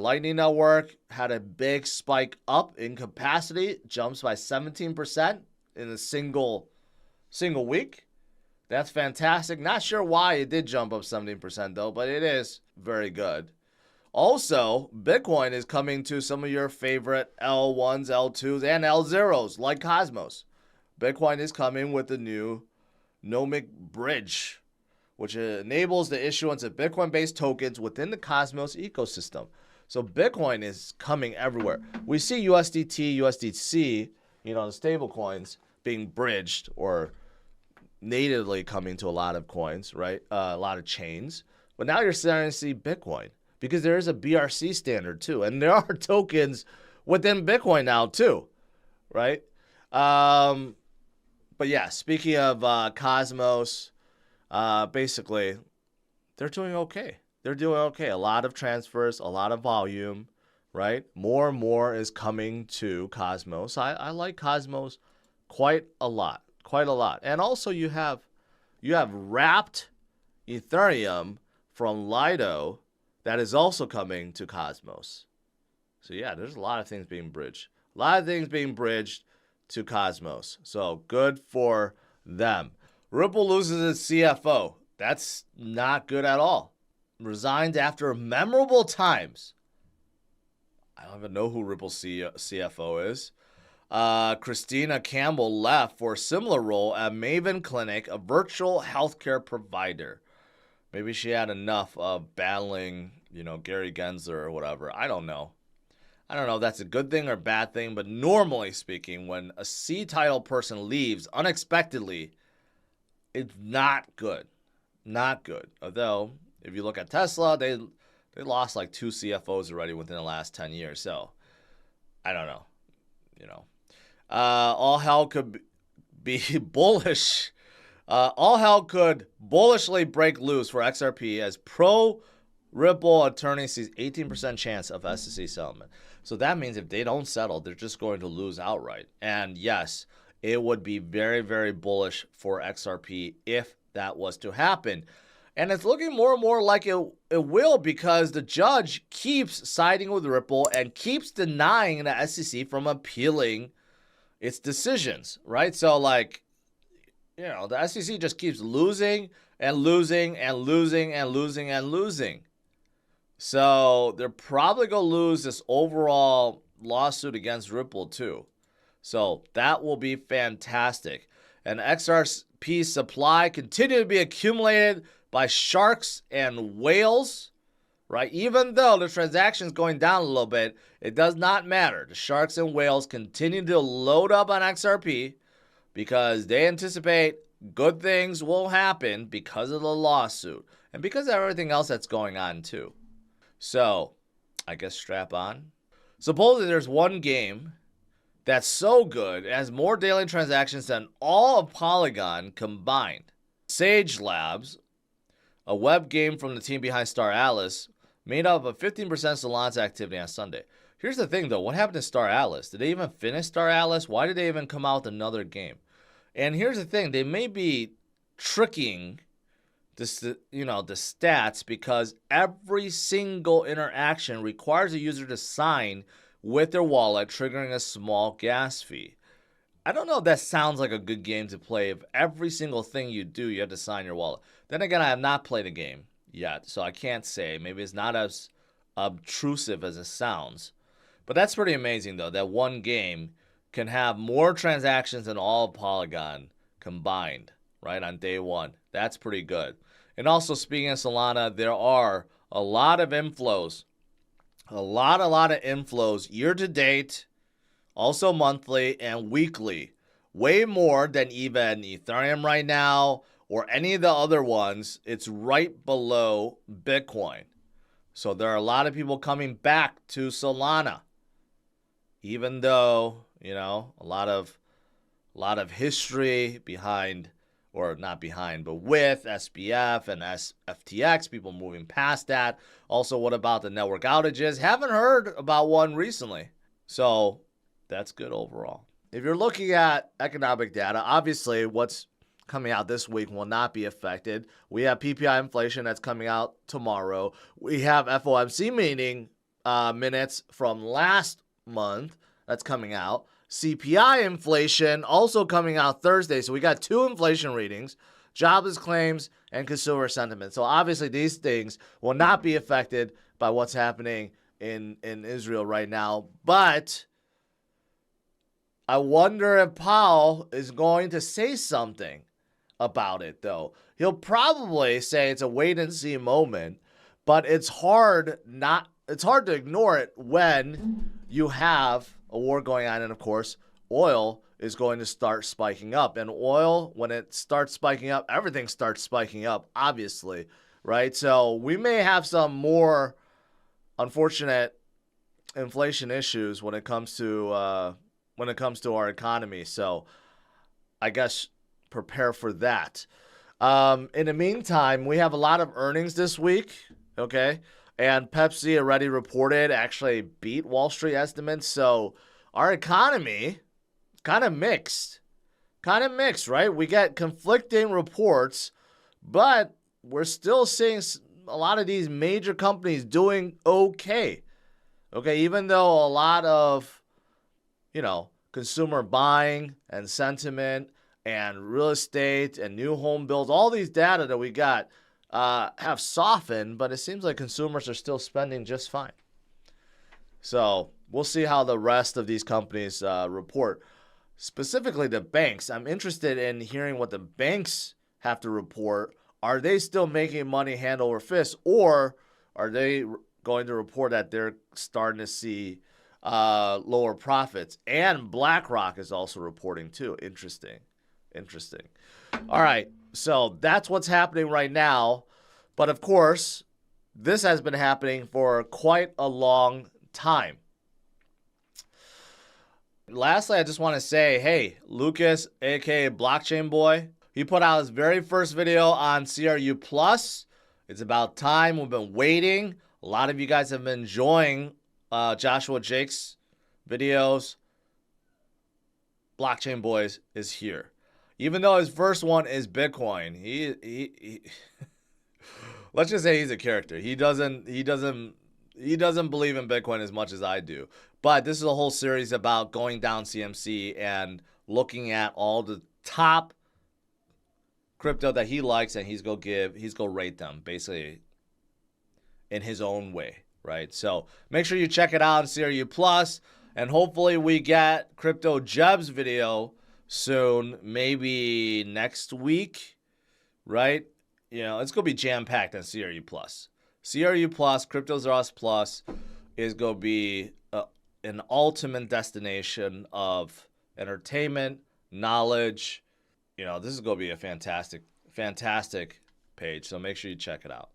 Lightning Network had a big spike up in capacity, jumps by 17% in a single week. That's fantastic. Not sure why it did jump up 17% though, but it is very good. Also, Bitcoin is coming to some of your favorite L1s, L2s, and L0s like Cosmos. Bitcoin is coming with the new BTC Bridge, which enables the issuance of Bitcoin-based tokens within the Cosmos ecosystem. So Bitcoin is coming everywhere. We see USDT, USDC, the stable coins being bridged or natively coming to a lot of coins, right? A lot of chains. But now you're starting to see Bitcoin because there is a BRC standard too. And there are tokens within Bitcoin now too, right? But yeah, speaking of Cosmos, basically, they're doing okay. They're doing okay. A lot of transfers, a lot of volume, right? More and more is coming to Cosmos. I like Cosmos quite a lot. And also you have wrapped Ethereum from Lido that is also coming to Cosmos. So yeah, there's a lot of things being bridged. A lot of things being bridged to Cosmos. So good for them. Ripple loses its CFO. That's not good at all. Resigned after memorable times. I don't even know who Ripple's CFO is. Christina Campbell left for a similar role at Maven Clinic, a virtual healthcare provider. Maybe she had enough of battling, Gary Gensler or whatever. I don't know. I don't know if that's a good thing or bad thing, but normally speaking, when a C-title person leaves unexpectedly, it's not good. Not good. Although, if you look at Tesla, they lost like 2 CFOs already within the last 10 years. So, I don't know. All hell could be bullish. All hell could bullishly break loose for XRP as pro-Ripple attorney sees 18% chance of SEC settlement. So that means if they don't settle, they're just going to lose outright. And yes, it would be very, very bullish for XRP if that was to happen. And it's looking more and more like it will because the judge keeps siding with Ripple and keeps denying the SEC from appealing its decisions, right? So the SEC just keeps losing and losing and losing and losing and losing. So they're probably going to lose this overall lawsuit against Ripple too. So that will be fantastic. And XRP supply continue to be accumulated by sharks and whales, right? Even though the transaction's going down a little bit, it does not matter. The sharks and whales continue to load up on XRP because they anticipate good things will happen because of the lawsuit and because of everything else that's going on too. So, I guess strap on. Supposedly there's one game that's so good, it has more daily transactions than all of Polygon combined. Sage Labs, a web game from the team behind Star Atlas, made up of 15% Solana's activity on Sunday. Here's the thing though, what happened to Star Atlas? Did they even finish Star Atlas? Why did they even come out with another game? And here's the thing, they may be tricking the stats because every single interaction requires a user to sign with their wallet, triggering a small gas fee. I don't know if that sounds like a good game to play if every single thing you do, you have to sign your wallet. Then again, I have not played a game yet, so I can't say. Maybe it's not as obtrusive as it sounds. But that's pretty amazing, though, that one game can have more transactions than all of Polygon combined, right, on day one. That's pretty good. And also, speaking of Solana, there are a lot of inflows. A lot of inflows year to date, also monthly and weekly. Way more than even Ethereum right now or any of the other ones. It's right below Bitcoin. So there are a lot of people coming back to Solana. Even though, a lot of history behind, or not behind, but with SBF and FTX, people moving past that. Also, what about the network outages? Haven't heard about one recently. So that's good overall. If you're looking at economic data, obviously what's coming out this week will not be affected. We have PPI inflation that's coming out tomorrow. We have FOMC meeting minutes from last month that's coming out. CPI inflation also coming out Thursday. So we got 2 inflation readings, jobless claims, and consumer sentiment. So obviously these things will not be affected by what's happening in Israel right now. But I wonder if Powell is going to say something about it, though. He'll probably say it's a wait and see moment, but it's hard to ignore it when you have a war going on, and of course, oil is going to start spiking up. And oil, when it starts spiking up, everything starts spiking up, obviously, right? So we may have some more unfortunate inflation issues when it comes to our economy. So I guess prepare for that. In the meantime, we have a lot of earnings this week, okay? And Pepsi already reported, actually beat Wall Street estimates. So our economy kind of mixed, right? We get conflicting reports, but we're still seeing a lot of these major companies doing okay. Okay, even though a lot of, consumer buying and sentiment and real estate and new home builds, all these data that we got have softened, but it seems like consumers are still spending just fine. So we'll see how the rest of these companies report. Specifically the banks. I'm interested in hearing what the banks have to report. Are they still making money hand over fist, or are they going to report that they're starting to see lower profits? And BlackRock is also reporting too. Interesting. All right, so that's what's happening right now. But of course, this has been happening for quite a long time. Lastly, I just want to say, hey, Lucas, aka Blockchain Boy, he put out his very first video on CRU Plus. It's about time. We've been waiting. A lot of you guys have been enjoying Joshua Jake's videos. Blockchain Boys is here. Even though his first one is Bitcoin, he let's just say he's a character. He doesn't believe in Bitcoin as much as I do. But this is a whole series about going down CMC and looking at all the top crypto that he likes, and he's gonna rate them basically in his own way, right? So make sure you check it out on CRU Plus, and hopefully we get Crypto Jeb's video soon, maybe next week, right? It's gonna be jam-packed on CRU Plus. CRU Plus, CryptosRus Plus is gonna be an ultimate destination of entertainment, knowledge. This is gonna be a fantastic page. So make sure you check it out.